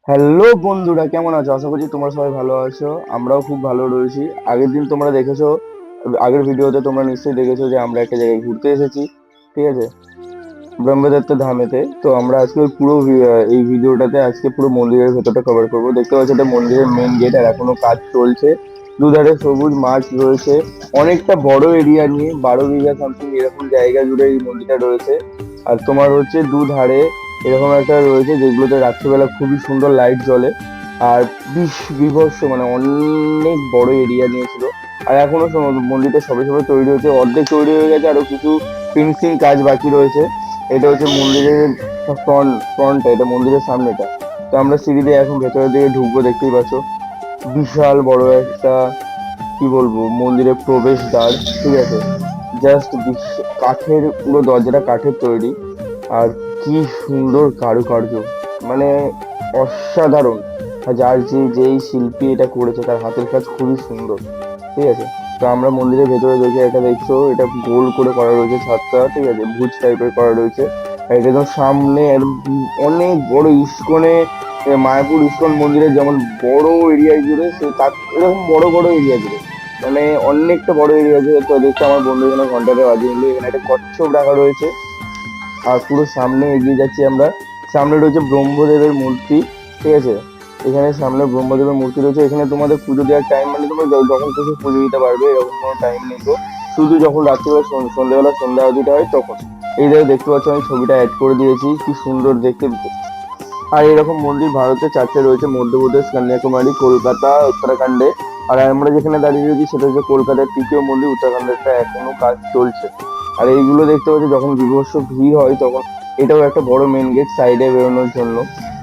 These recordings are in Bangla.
হ্যালো বন্ধুরা, কেমন আছো? আশা করছি তোমরা সবাই ভালো আছো। আমরাও খুব ভালো রয়েছি। আগের দিন তোমরা দেখেছো, আগের ভিডিওতে তোমরা নিশ্চয়ই দেখেছো যে আমরা একটা জায়গায় ঘুরতে এসেছি, ঠিক আছে, ব্রহ্মদত্ত ধামেতে। তো আমরা আজকে ওই পুরো এই ভিডিওটাতে আজকে পুরো মন্দিরের ভেতরটা কভার করবো। দেখতে পাচ্ছ এটা মন্দিরের মেন গেট, আর এখনো কাজ চলছে। দুধারে সবুজ মাঠ রয়েছে, অনেকটা বড় এরিয়া নিয়ে 12 বিঘা সামথিং এরকম জায়গা জুড়ে এই মন্দিরটা রয়েছে। আর তোমার হচ্ছে দুধারে এরকম একটা রয়েছে যেগুলোতে রাত্রিবেলা খুবই সুন্দর লাইট জ্বলে। আর বিভৎস মানে অনেক বড় এরিয়া নিয়েছিল। আর এখনো মন্দিরটা সবে সবে তৈরি হচ্ছে, অর্ধেক তৈরি হয়ে গেছে, আরো কিছু ফিনিশিং কাজ বাকি রয়েছে। এটা হচ্ছে মন্দিরের ফ্রন্টটা, এটা মন্দিরের সামনেটা। তো আমরা সিঁড়ি দিয়ে এখন ভেতরের দিকে ঢুকবো, দেখতেই পাচ্ছ বিশাল বড় একটা, কি বলবো, মন্দিরের প্রবেশদ্বার, ঠিক আছে। জাস্ট কাঠের, পুরো দরজাটা কাঠের তৈরি। আর কি সুন্দর কারুকার্য, মানে অসাধারণ। আর যেই শিল্পী এটা করেছে তার হাতের কাজ খুবই সুন্দর, ঠিক আছে। তো আমরা মন্দিরের ভেতরে দেখে, এটা দেখছো এটা গোল করে করা রয়েছে ছাদটা, ঠিক আছে, ভুজ টাইপের করা রয়েছে। আর এটা একদম সামনে অনেক বড় ইস্কনে, মায়াপুর ইস্কন মন্দিরের যেমন বড় এরিয়া জুড়ে, সে তার এরকম বড় বড় এরিয়া জুড়ে, মানে অনেকটা বড় এরিয়া জুড়ে। তো দেখতে আমার বন্ধু এখানে ঘন্টাতে বাজিয়ে নিল। এখানে একটা কচ্ছপ রাখা রয়েছে। আর পুরো সামনে এগিয়ে যাচ্ছি আমরা, সামনে রয়েছে ব্রহ্মদেবের মূর্তি, ঠিক আছে। এখানে সামনে ব্রহ্মদেবের মূর্তি রয়েছে। এখানে তোমাদের পুজো দেওয়ার টাইম, মানে তোমরা যখন খুশি পুজো দিতে পারবে, এরকম কোনো টাইম নেই। তো শুধু যখন রাত্রিবেলা সন্ধ্যাবেলা সন্ধ্যা আরতিটা হয় তখন। এই জায়গায় দেখতে পাচ্ছ আমি ছবিটা অ্যাড করে দিয়েছি, কি সুন্দর দেখতে। আর এরকম মন্দির ভারতে 4টে রয়েছে, মধ্যপ্রদেশ, কন্যাকুমারী, কলকাতা, উত্তরাখণ্ডে। আর আমরা যেখানে দাঁড়িয়ে রয়েছি সেটা হচ্ছে কলকাতার তৃতীয় মন্দির, উত্তরাখণ্ডেরটা এখনো কাজ চলছে। আর এইগুলো দেখতে পাচ্ছি যখন বিভৎস ভিড় হয় তখন। এটাও একটা বড় মেন গেট সাইডে বেরোনোর জন্য,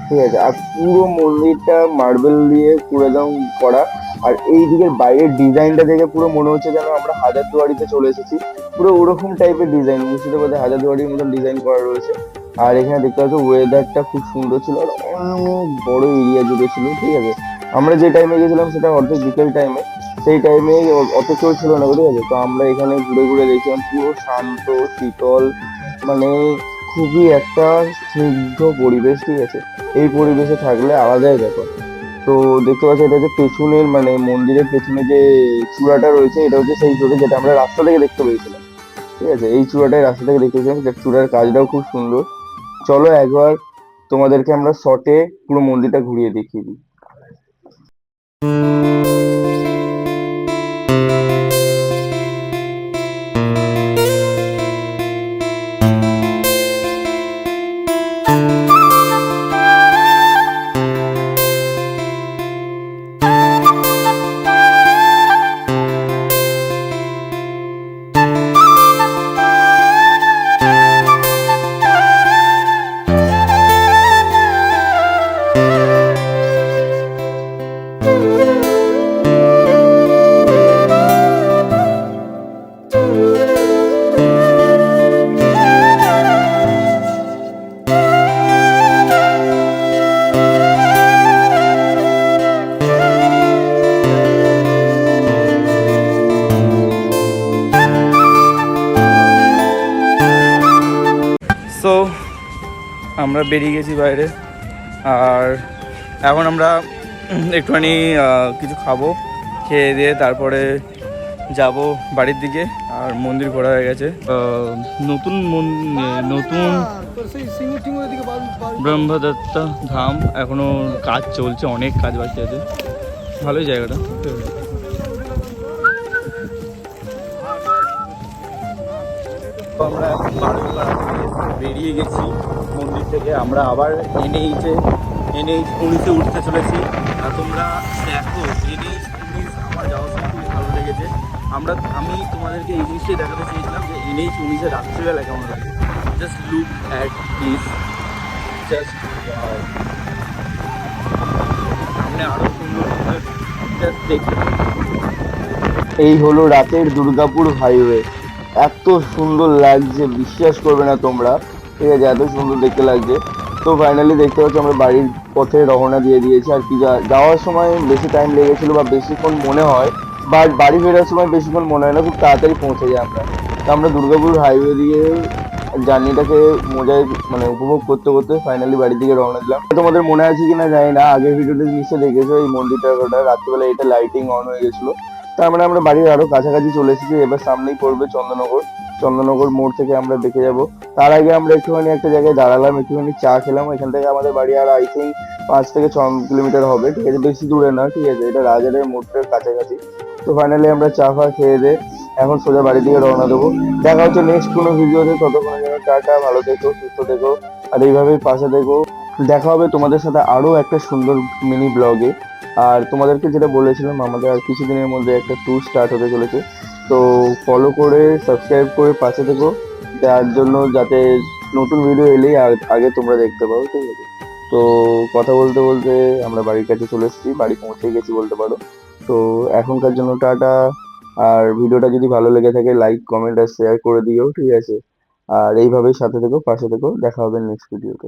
ঠিক আছে। আর পুরো মন্দিরটা মার্বেল দিয়ে পুরো একদম করা। আর এই দিকের বাইরের ডিজাইনটা দেখে পুরো মনে হচ্ছে যেন আমরা হাজারদুয়ারিতে চলে এসেছি। পুরো ওরকম টাইপের ডিজাইন, মুর্শিদাবাদে হাজারদুয়ারির মতন ডিজাইন করা রয়েছে। আর এখানে দেখতে পাচ্ছ ওয়েদারটা খুব সুন্দর ছিল, আর অনেক বড় এরিয়া জুড়ে ছিল, ঠিক আছে। আমরা যে টাইমে গেছিলাম সেটা অর্ধেক বিকেল টাইমে, সেই টাইমে অত কেউ ছিল না, ঠিক আছে। তো আমরা এখানে ঘুরে ঘুরে দেখছিলাম, পুরো শান্ত শীতল, মানে খুবই একটা স্নিগ্ধ পরিবেশ, ঠিক আছে। এই পরিবেশে থাকলে আলাদাই ব্যাপার। তো দেখতে পাচ্ছি এটা হচ্ছে পেছনের, মানে মন্দিরের পেছনে যে চূড়াটা রয়েছে, এটা হচ্ছে সেই চূড়া যেটা আমরা রাস্তা থেকে দেখতে পেয়েছিলাম, ঠিক আছে। এই চূড়াটাই রাস্তা থেকে দেখতে পেয়েছিলাম, যে চূড়ার কাজটাও খুব সুন্দর। চলো একবার তোমাদেরকে আমরা শর্টে পুরো মন্দিরটা ঘুরিয়ে দেখিয়ে দিই। সো আমরা বেরিয়ে গেছি বাইরে। আর এখন আমরা একটুখানি কিছু খাবো, খেয়ে দিয়ে তারপরে যাব বাড়ির দিকে। আর মন্দির ঘোরা হয়ে গেছে। নতুন নতুন ব্রহ্মদত্ত ধাম, এখনো কাজ চলছে, অনেক কাজ বাকি আছে। ভালোই জায়গাটা। আমরা এখন বেরিয়ে গেছি মন্দির থেকে। আমরা আবার NH 19-এ উঠতে চলেছি। আর তোমরা দেখো NH 19 আমার যাওয়ার সময় খুবই ভালো লেগেছে। আমি তোমাদেরকে এই জিনিসটাই দেখাতে চেয়েছিলাম যে NH 19-এ রাত্রিবেলা কেমন লাগে। Just look at this, just সামনে আরো সুন্দর সুন্দর জাস্ট দেখতে। এই হলো রাতের দুর্গাপুর হাইওয়ে। এত সুন্দর লাগছে, বিশ্বাস করবে না তোমরা, ঠিক আছে, এত সুন্দর দেখতে লাগছে। তো ফাইনালি দেখতে পাচ্ছি আমরা বাড়ির পথে রওনা দিয়ে দিয়েছি। আর কি যাওয়ার সময় বেশি টাইম লেগেছিল বা বেশিক্ষণ মনে হয়, বাট বাড়ি ফেরার সময় বেশিক্ষণ মনে হয় না, খুব তাড়াতাড়ি পৌঁছে যাই আমরা। তো আমরা দুর্গাপুর হাইওয়ে দিয়ে জার্নিটাকে মজায় মানে উপভোগ করতে করতে ফাইনালি বাড়ির দিকে রওনা দিলাম। তোমাদের মনে আছে কিনা জানি না, আগের ভিডিওতে নিশ্চয়ই দেখেছো এই মন্দিরটার কথা, রাত্রিবেলা এটা লাইটিং অন হয়ে গেছিল। তার মানে আমরা বাড়ির আরো কাছাকাছি চলে এসেছি, এবার সামনেই পড়বে চন্দননগর। চন্দননগর মোড় থেকে আমরা দেখে যাব। তার আগে আমরা একটুখানি একটা জায়গায় দাঁড়ালাম, একটুখানি চা খেলাম। এখান থেকে আমাদের বাড়ি আর আই থিঙ্ক 5 থেকে 6 কিলোমিটার হবে, ঠিক আছে, বেশি দূরে না, ঠিক আছে, এটা রাজারের মোড়টার কাছাকাছি। তো ফাইনালি আমরা চা ফা খেয়ে দে এখন সোজা বাড়ির দিকে রওনা দেবো। দেখা হচ্ছে নেক্সট কোনো ভিডিওতে, ততক্ষণের জন্য টাটা, ভালো থেকো, সুস্থ থেকো, আর এইভাবেই পাশে থেকো। দেখা হবে তোমাদের সাথে আরো একটা সুন্দর মিনি ব্লগে। আর তোমাদেরকে যেটা বলেছিলাম, আমাদের আর কিছুদিনের মধ্যে একটা ট্যুর স্টার্ট হতে চলেছে। তো ফলো করে সাবস্ক্রাইব করে পাশে থেকো, তার জন্য যাতে নতুন ভিডিও এলেই আগে তোমরা দেখতে পাও, ঠিক আছে। তো কথা বলতে বলতে আমরা বাড়ির কাছে চলে এসেছি, বাড়ি পৌঁছে গেছি বলতে পারো। তো এখনকার জন্য টাটা। আর ভিডিওটা যদি ভালো লেগে থাকে লাইক কমেন্ট আর শেয়ার করে দিও, ঠিক আছে। আর এইভাবেই সাথে থেকো, পাশে থেকো, দেখা হবে নেক্সট ভিডিওতে।